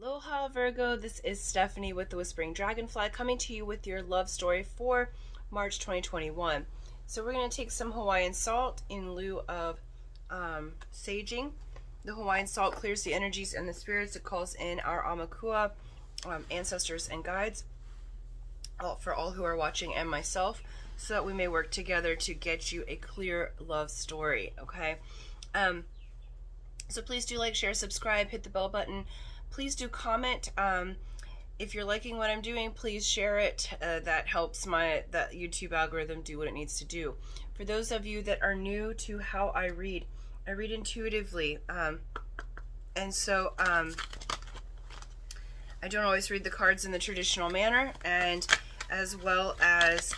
Aloha Virgo, this is Stephanie with the Whispering Dragonfly coming to you with your love story for March 2021. So we're going to take some Hawaiian salt in lieu of saging. The Hawaiian salt clears the energies and the spirits. It calls in our Aumakua, ancestors and guides, for all who are watching and myself, so that we may work together to get you a clear love story, okay? So please do like, share, subscribe, hit the bell button. Please do comment. If you're liking what I'm doing, please share it. That helps the YouTube algorithm do what it needs to do. For those of you that are new to how I read intuitively. And so I don't always read the cards in the traditional manner, and as well as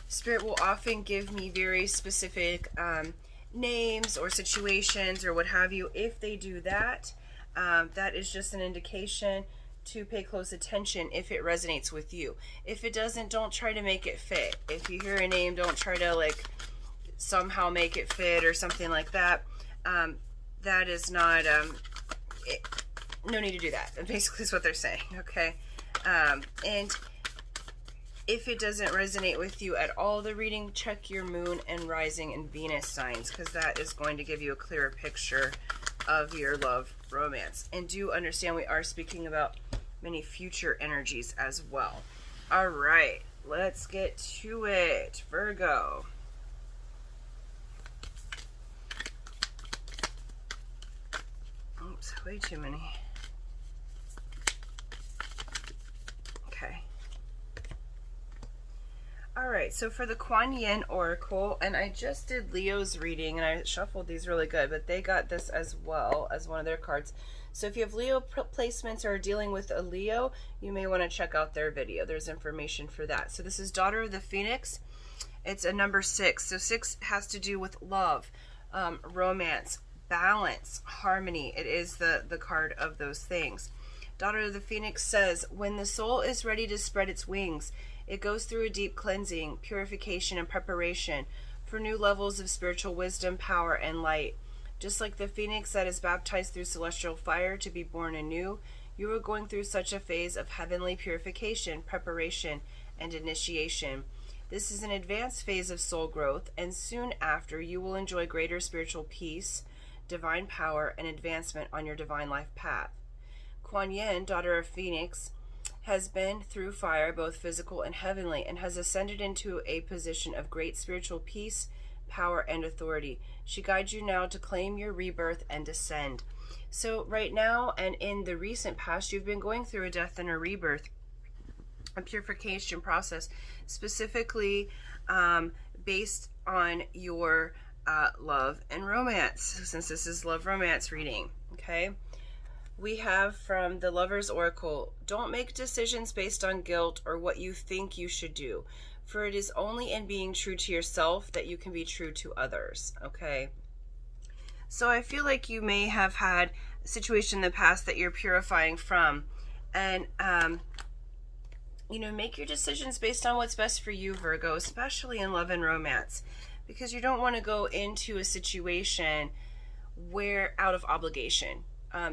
Spirit will often give me very specific names or situations or what have you. If they do that, that is just an indication to pay close attention if it resonates with you. If it doesn't, don't try to make it fit. If you hear a name, don't try to like somehow make it fit or something like that. That is not, no need to do that. Basically is what they're saying, okay? And if it doesn't resonate with you at all, the reading, check your moon and rising and Venus signs, because that is going to give you a clearer picture of your love romance. And do understand we are speaking about many future energies as well. All right, let's get to it. Virgo. Oops, way too many. Okay. Alright, so for the Kuan Yin Oracle, and I just did Leo's reading, and I shuffled these really good, but they got this as well as one of their cards. So if you have Leo placements or are dealing with a Leo, you may want to check out their video. There's information for that. So this is Daughter of the Phoenix. It's a number 6. So 6 has to do with love, romance, balance, harmony. It is the card of those things. Daughter of the Phoenix says, when the soul is ready to spread its wings, it goes through a deep cleansing, purification, and preparation for new levels of spiritual wisdom, power, and light. Just like the phoenix that is baptized through celestial fire to be born anew, you are going through such a phase of heavenly purification, preparation, and initiation. This is an advanced phase of soul growth, and soon after you will enjoy greater spiritual peace, divine power, and advancement on your divine life path. Kuan Yin, Daughter of Phoenix, has been through fire, both physical and heavenly, and has ascended into a position of great spiritual peace, power, and authority. She guides you now to claim your rebirth and ascend. So right now and in the recent past, you've been going through a death and a rebirth, a purification process, specifically based on your love and romance, since this is love romance reading, okay? We have from the Lover's Oracle, don't make decisions based on guilt or what you think you should do, for it is only in being true to yourself that you can be true to others, okay? So I feel like you may have had a situation in the past that you're purifying from, and, you know, make your decisions based on what's best for you, Virgo, especially in love and romance, because you don't want to go into a situation where out of obligation.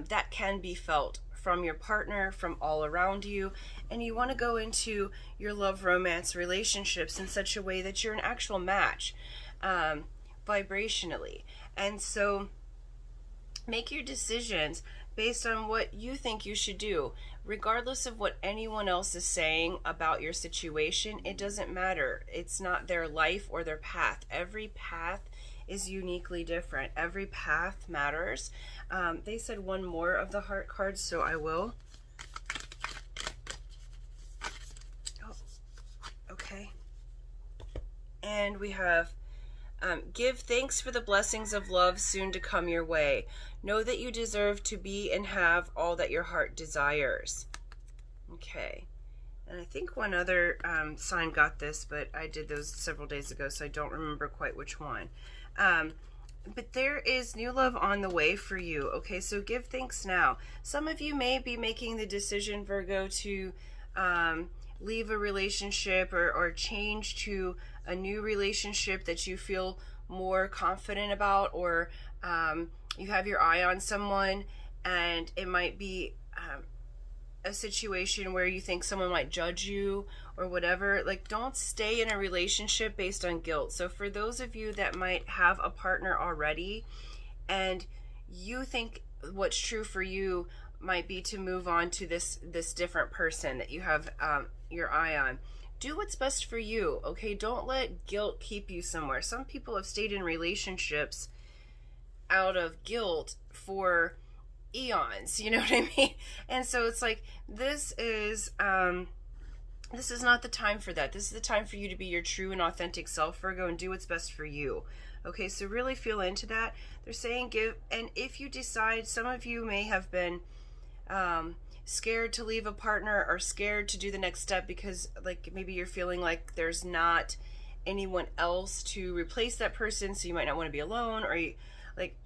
That can be felt from your partner, from all around you, and you want to go into your love romance relationships in such a way that you're an actual match vibrationally. And so make your decisions based on what you think you should do, regardless of what anyone else is saying about your situation. It doesn't matter. It's not their life or their path. Every path is uniquely different. Every path matters. They said one more of the heart cards, so I will. Oh, okay. And we have, give thanks for the blessings of love soon to come your way. Know that you deserve to be and have all that your heart desires. Okay. And I think one other sign got this, but I did those several days ago, so I don't remember quite which one. But there is new love on the way for you. Okay, so give thanks now. Some of you may be making the decision, Virgo, to leave a relationship or change to a new relationship that you feel more confident about, or you have your eye on someone and it might be a situation where you think someone might judge you or whatever, like, don't stay in a relationship based on guilt. So for those of you that might have a partner already and you think what's true for you might be to move on to this different person that you have your eye on, do what's best for you, okay? Don't let guilt keep you somewhere. Some people have stayed in relationships out of guilt for eons, you know what I mean? And so it's like, this is not the time for that. This is the time for you to be your true and authentic self, Virgo, and do what's best for you. Okay, so really feel into that. They're saying give, and if you decide, some of you may have been scared to leave a partner or scared to do the next step because, like, maybe you're feeling like there's not anyone else to replace that person, so you might not want to be alone, or you like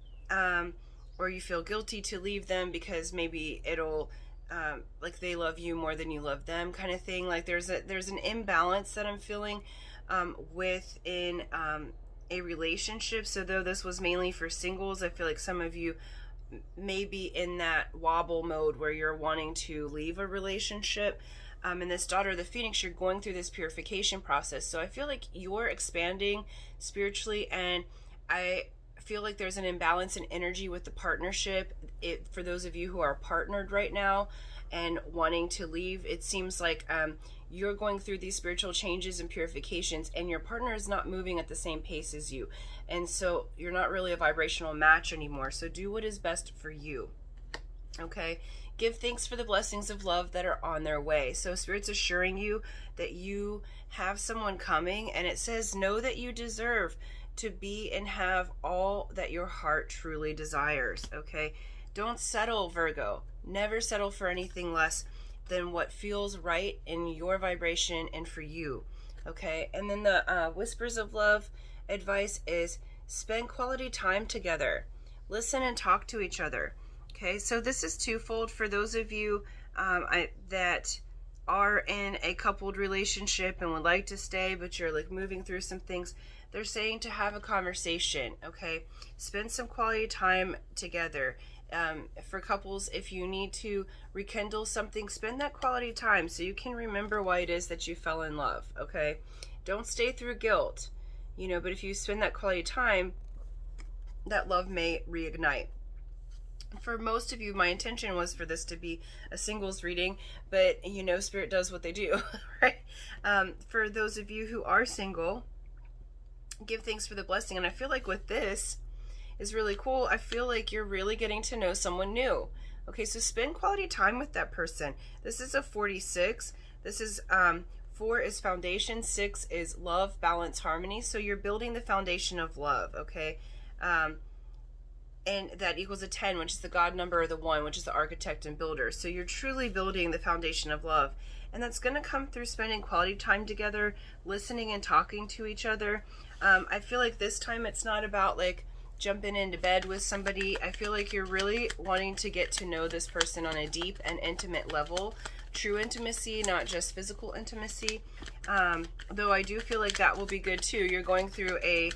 or you feel guilty to leave them because maybe it'll like they love you more than you love them, kind of thing. Like there's an imbalance that I'm feeling within a relationship. So though this was mainly for singles, I feel like some of you may be in that wobble mode where you're wanting to leave a relationship. And this Daughter of the Phoenix, you're going through this purification process. So I feel like you're expanding spiritually, and I feel like there's an imbalance in energy with the partnership. For those of you who are partnered right now and wanting to leave, it seems like you're going through these spiritual changes and purifications, and your partner is not moving at the same pace as you, and so you're not really a vibrational match anymore. So do what is best for you, okay? Give thanks for the blessings of love that are on their way. So Spirit's assuring you that you have someone coming, and it says, know that you deserve to be and have all that your heart truly desires, okay? Don't settle, Virgo. Never settle for anything less than what feels right in your vibration and for you, okay? And then the Whispers of Love advice is spend quality time together. Listen and talk to each other, okay? So this is twofold for those of you that are in a coupled relationship and would like to stay, but you're like moving through some things. They're saying to have a conversation, okay? Spend some quality time together. For couples, if you need to rekindle something, spend that quality time so you can remember why it is that you fell in love, okay? Don't stay through guilt, you know, but if you spend that quality time, that love may reignite. For most of you, my intention was for this to be a singles reading, but you know, Spirit does what they do, right? For those of you who are single, give thanks for the blessing. And I feel like with this is really cool. I feel like you're really getting to know someone new. Okay, so spend quality time with that person. This is a 46. This is 4 is foundation, 6 is love, balance, harmony. So you're building the foundation of love, okay? And that equals a 10, which is the God number, or the 1, which is the architect and builder. So you're truly building the foundation of love. And that's going to come through spending quality time together, listening and talking to each other. I feel like this time it's not about like jumping into bed with somebody. I feel like you're really wanting to get to know this person on a deep and intimate level. True intimacy, not just physical intimacy. Though I do feel like that will be good too. You're going through a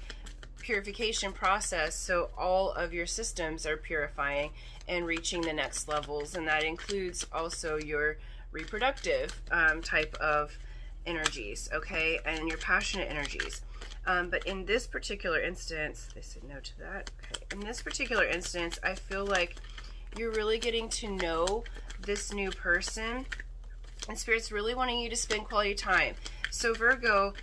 purification process, so all of your systems are purifying and reaching the next levels, and that includes also your reproductive type of energies, okay, and your passionate energies. But in this particular instance, they said no to that. Okay. In this particular instance, I feel like you're really getting to know this new person, and Spirit's really wanting you to spend quality time. So Virgo,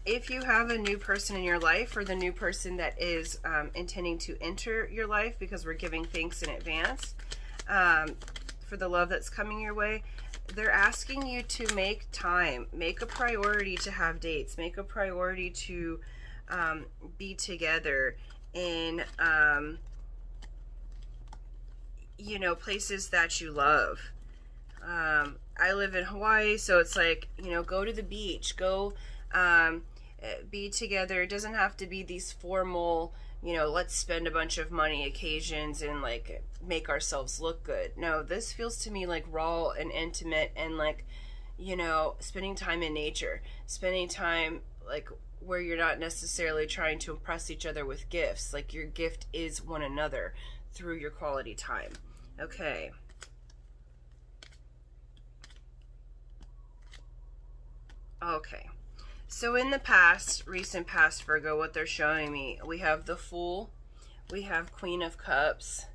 if you have a new person in your life, or the new person that is intending to enter your life, because we're giving thanks in advance for the love that's coming your way, they're asking you to make time, make a priority to have dates, make a priority to be together in, you know, places that you love. I live in Hawaii, so it's like, you know, go to the beach, go be together. It doesn't have to be these formal, you know, let's spend a bunch of money occasions and like make ourselves look good. No, this feels to me like raw and intimate, and like, you know, spending time in nature, spending time like where you're not necessarily trying to impress each other with gifts. Like your gift is one another through your quality time. Okay. Okay. So in the past, recent past, Virgo, what they're showing me, we have the Fool, we have Queen of Cups,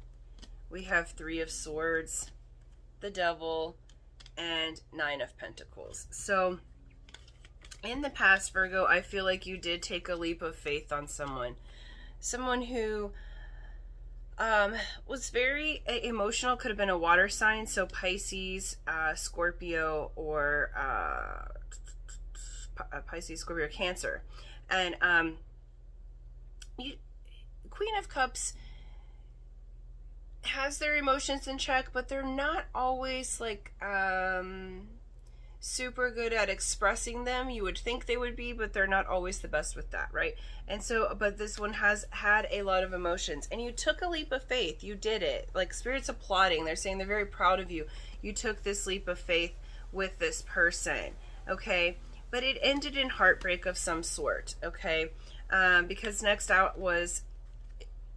we have Three of Swords, the Devil, and Nine of Pentacles. So in the past, Virgo, I feel like you did take a leap of faith on someone. Someone who was very emotional, could have been a water sign, so Pisces, Scorpio, or Pisces, Scorpio, Cancer. And Queen of Cups has their emotions in check, but they're not always like super good at expressing them. You would think they would be, but they're not always the best with that, right? And so, but this one has had a lot of emotions, and you took a leap of faith. You did it. Like, Spirit's applauding. They're saying they're very proud of you. You took this leap of faith with this person, okay? But it ended in heartbreak of some sort, okay? Because next out is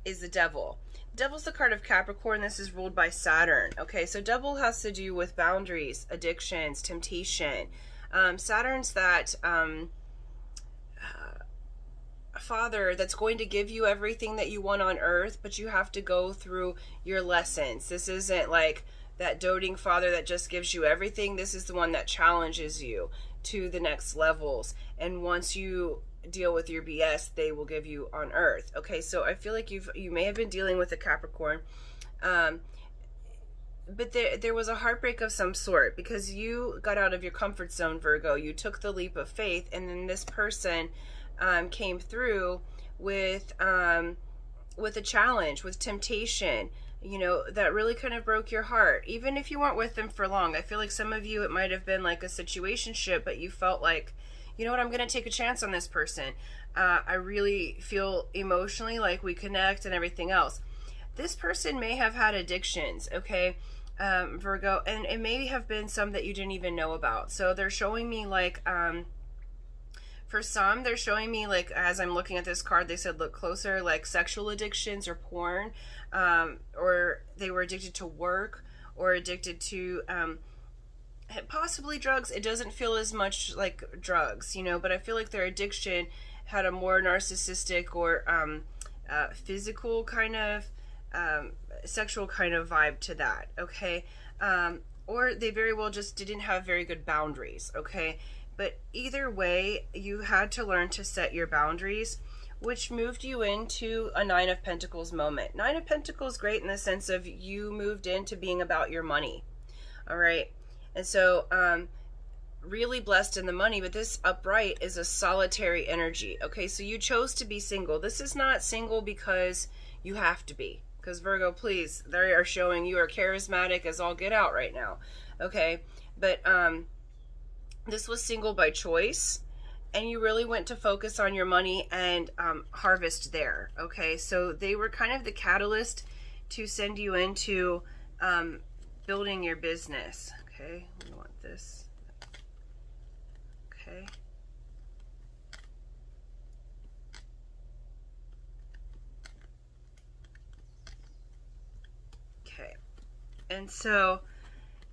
the Devil. Devil's the card of Capricorn. This is ruled by Saturn. Okay, so Devil has to do with boundaries, addictions, temptation. Saturn's that father that's going to give you everything that you want on earth, but you have to go through your lessons. This isn't like that doting father that just gives you everything. This is the one that challenges you to the next levels. And once you deal with your BS, they will give you on earth. Okay, so I feel like you may have been dealing with a Capricorn, but there was a heartbreak of some sort, because you got out of your comfort zone, Virgo. You took the leap of faith, and then this person came through with a challenge, with temptation, you know, that really kind of broke your heart. Even if you weren't with them for long, I feel like some of you, it might have been like a situationship, but you felt like, you know what, I'm going to take a chance on this person. I really feel emotionally like we connect and everything else. This person may have had addictions, okay, Virgo, and it may have been some that you didn't even know about. So they're showing me like, for some, they're showing me like, as I'm looking at this card, they said look closer, like sexual addictions or porn, or they were addicted to work, or addicted to possibly drugs. It doesn't feel as much like drugs, you know, but I feel like their addiction had a more narcissistic or physical kind of sexual kind of vibe to that, okay? Or they very well just didn't have very good boundaries, okay? But either way, you had to learn to set your boundaries, which moved you into a Nine of Pentacles moment. Nine of Pentacles, great in the sense of you moved into being about your money, all right? And so, really blessed in the money, but this upright is a solitary energy. Okay, so you chose to be single. This is not single because you have to be. Because Virgo, please, they are showing you are charismatic as all get out right now. Okay, but this was single by choice, and you really went to focus on your money and harvest there. Okay, so they were kind of the catalyst to send you into building your business. Okay, we want this. Okay. Okay. And so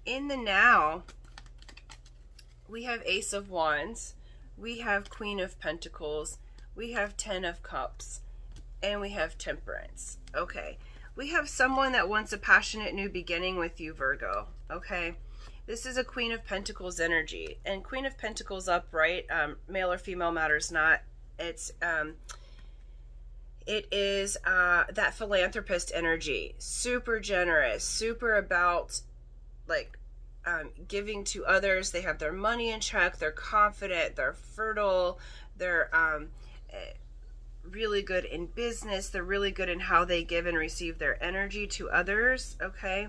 in the now, we have Ace of Wands, we have Queen of Pentacles, we have Ten of Cups, and we have Temperance. Okay. We have someone that wants a passionate new beginning with you, Virgo. Okay. This is a Queen of Pentacles energy, and Queen of Pentacles upright, male or female matters not. It is that philanthropist energy, super generous, super about like giving to others. They have their money in check. They're confident. They're fertile. They're really good in business. They're really good in how they give and receive their energy to others. Okay.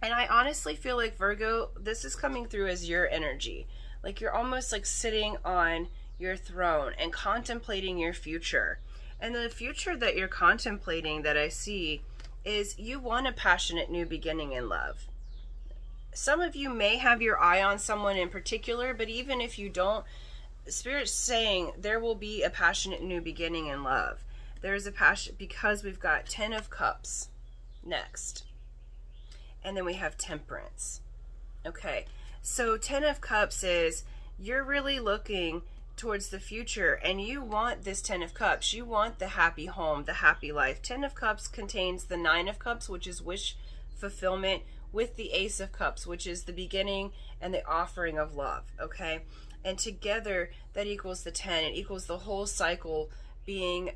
And I honestly feel like, Virgo, this is coming through as your energy. Like you're almost like sitting on your throne and contemplating your future. And the future that you're contemplating that I see is you want a passionate new beginning in love. Some of you may have your eye on someone in particular, but even if you don't, Spirit's saying there will be a passionate new beginning in love. There's a passion, because we've got Ten of Cups next. And then we have Temperance. Okay, so Ten of Cups is you're really looking towards the future, and you want this 10 of Cups. You want the happy home, the happy life. 10 of Cups contains the 9 of Cups, which is wish fulfillment, with the Ace of Cups, which is the beginning and the offering of love, okay? And together, that equals the 10. It equals the whole cycle being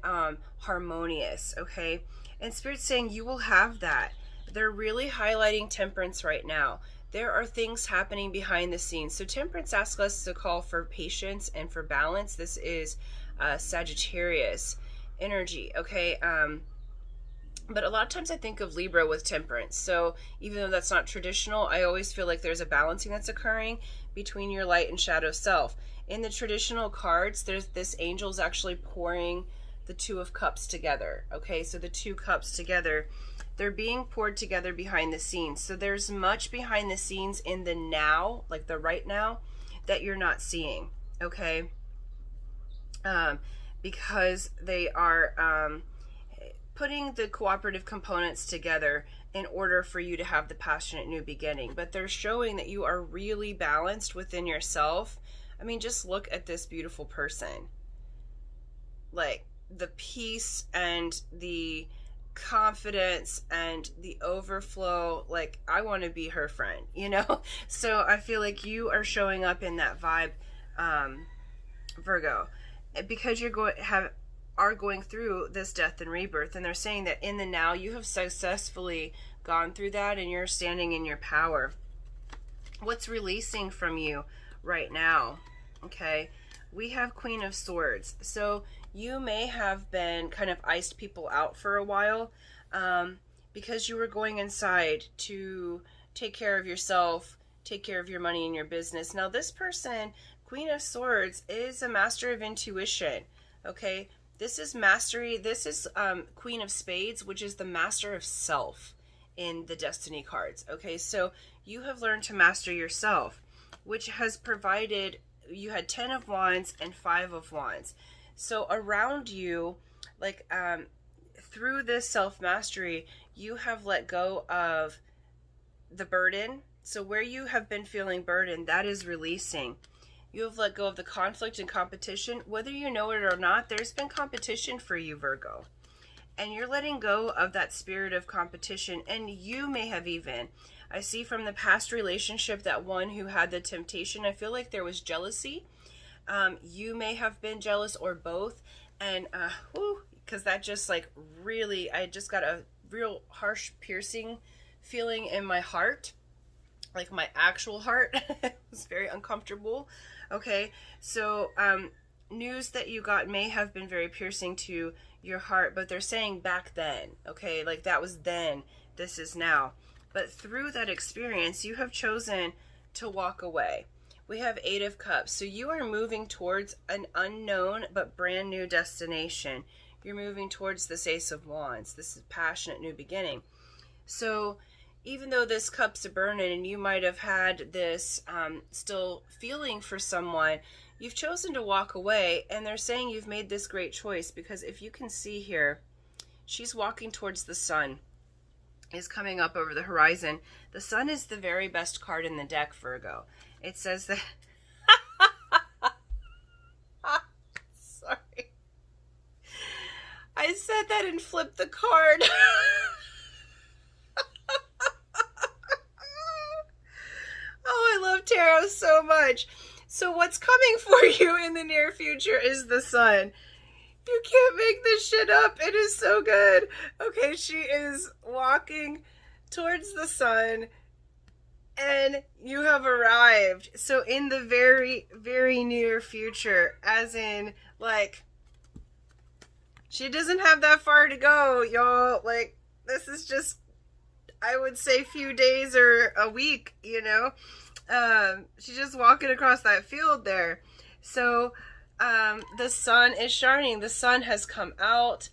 harmonious, okay? And Spirit's saying you will have that. They're really highlighting Temperance right now. There are things happening behind the scenes. So Temperance asks us to call for patience and for balance. This is Sagittarius energy, okay? But a lot of times I think of Libra with Temperance. So even though that's not traditional, I always feel like there's a balancing that's occurring between your light and shadow self. In the traditional cards, there's this angel's actually pouring the 2 of Cups together, okay? So the 2 cups together, they're being poured together behind the scenes. So there's much behind the scenes in the now, like the right now, that you're not seeing, okay? Because they are putting the cooperative components together in order for you to have the passionate new beginning. But they're showing that you are really balanced within yourself. I mean, just look at this beautiful person. Like, the peace and the confidence and the overflow, like, I want to be her friend, you know? So I feel like you are showing up in that vibe, Virgo, because you're going through this death and rebirth, and they're saying that in the now you have successfully gone through that and you're standing in your power. What's releasing from you right now? Okay, we have Queen of Swords. So you may have been kind of iced people out for a while because you were going inside to take care of yourself, take care of your money and your business. Now this person, Queen of Swords, is a master of intuition, okay? This is mastery. This is Queen of Spades, which is the master of self in the Destiny cards, okay? So you have learned to master yourself, which has provided, you had 10 of Wands and 5 of Wands. So around you, like through this self-mastery, you have let go of the burden. So where you have been feeling burdened, that is releasing. You have let go of the conflict and competition. Whether you know it or not, there's been competition for you, Virgo. And you're letting go of that spirit of competition. And you may have even, I see from the past relationship, that one who had the temptation, I feel like there was jealousy. You may have been jealous, or both. And, because that just like really, I just got a real harsh piercing feeling in my heart. Like my actual heart. It was very uncomfortable. Okay, so news that you got may have been very piercing to your heart, but they're saying back then, okay, like that was then, this is now. But through that experience, you have chosen to walk away. We have 8 of Cups. So you are moving towards an unknown but brand new destination. You're moving towards this Ace of Wands. This is passionate new beginning. So even though this cup's a burning and you might have had this still feeling for someone, you've chosen to walk away, and they're saying you've made this great choice, because if you can see here, she's walking towards the sun. Is coming up over the horizon. The sun is the very best card in the deck, Virgo. It says that... Sorry. I said that and flipped the card. Oh, I love tarot so much. So what's coming for you in the near future is the sun. You can't make this shit up. It is so good. Okay, she is walking towards the sun, and you have arrived. So in the very, very near future, as in, like, she doesn't have that far to go, y'all. Like, this is just, I would say, few days or a week, you know? She's just walking across that field there. So the sun is shining. The sun has come out.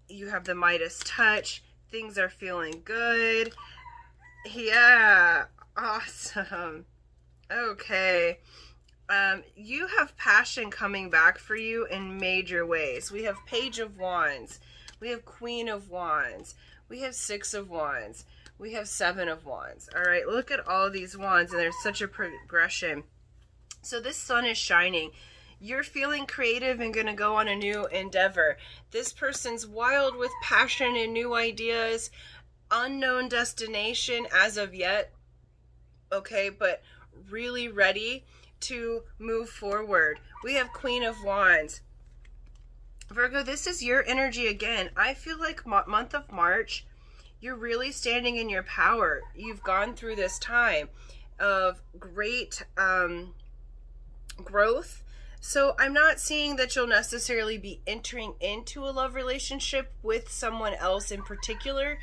You have the Midas touch. Things are feeling good. Yeah, awesome. Okay. You have passion coming back for you in major ways. We have Page of Wands. We have Queen of Wands. We have 6 of Wands. We have 7 of Wands. All right, look at all these wands, and there's such a progression. So this sun is shining. You're feeling creative and going to go on a new endeavor. This person's wild with passion and new ideas. Unknown destination as of yet. Okay, but really ready to move forward. We have Queen of Wands. Virgo, this is your energy again. I feel like month of March, you're really standing in your power. You've gone through this time of great growth. So I'm not seeing that you'll necessarily be entering into a love relationship with someone else in particular.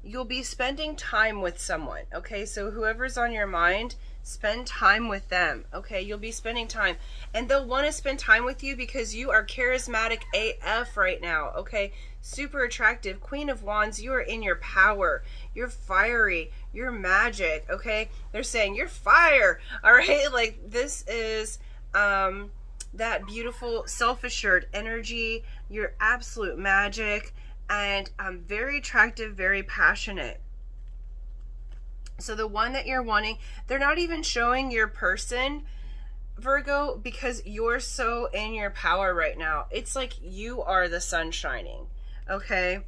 You'll be spending time with someone. Okay, so whoever's on your mind, spend time with them. Okay, you'll be spending time, and they'll want to spend time with you because you are charismatic AF right now. Okay, super attractive. Queen of Wands, you are in your power. You're fiery. You're magic. Okay, they're saying you're fire. All right, like this is that beautiful self-assured energy. You're absolute magic, and very attractive, very passionate. So the one that you're wanting, they're not even showing your person, Virgo, because you're so in your power right now. It's like you are the sun shining, okay?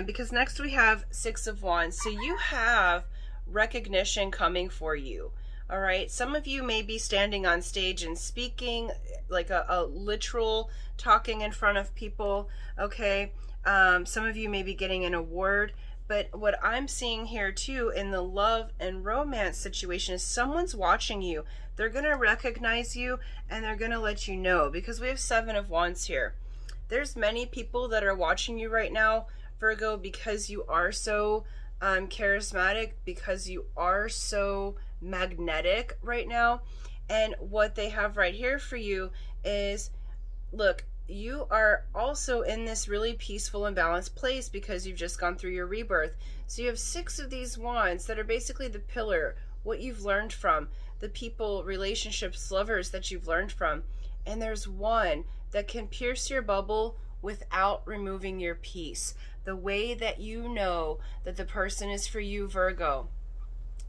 Because next we have Six of Wands. So you have recognition coming for you, all right? Some of you may be standing on stage and speaking, like a literal talking in front of people, okay? Some of you may be getting an award. But what I'm seeing here too in the love and romance situation is someone's watching you. They're going to recognize you and they're going to let you know, because we have Seven of Wands here. There's many people that are watching you right now, Virgo, because you are so charismatic, because you are so magnetic right now. And what they have right here for you is, look, you are also in this really peaceful and balanced place because you've just gone through your rebirth. So you have six of these wands that are basically the pillar, what you've learned from, the people, relationships, lovers that you've learned from. And there's one that can pierce your bubble without removing your peace. The way that you know that the person is for you, Virgo,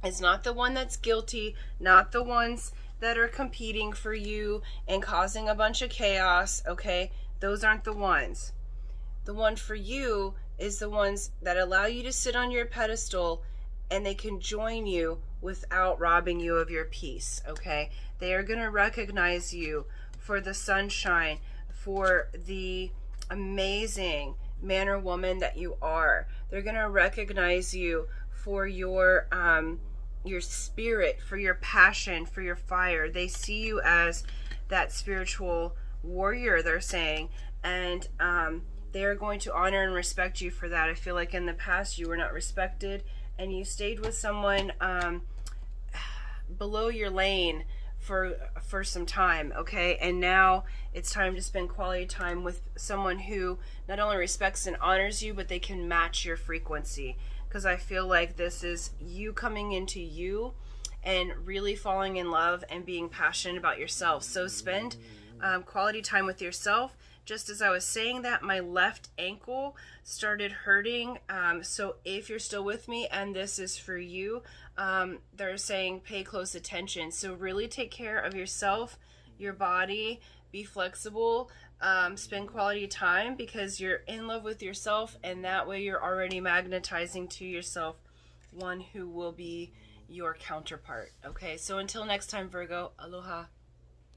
is not the one that's guilty, not the ones that are competing for you and causing a bunch of chaos, okay? Those aren't the ones. The one for you is the ones that allow you to sit on your pedestal and they can join you without robbing you of your peace, okay? They are going to recognize you for the sunshine, for the amazing man or woman that you are. They're going to recognize you for your spirit, for your passion, for your fire. They see you as that spiritual warrior, they're saying, and they are going to honor and respect you for that. I feel like in the past you were not respected and you stayed with someone below your lane for some time, okay? And now it's time to spend quality time with someone who not only respects and honors you, but they can match your frequency. Because I feel like this is you coming into you and really falling in love and being passionate about yourself. So spend quality time with yourself. Just as I was saying that, my left ankle started hurting. So if you're still with me and this is for you, they're saying pay close attention. So really take care of yourself, your body, be flexible, spend quality time, because you're in love with yourself, and that way you're already magnetizing to yourself one who will be your counterpart. Okay, so until next time, Virgo, aloha.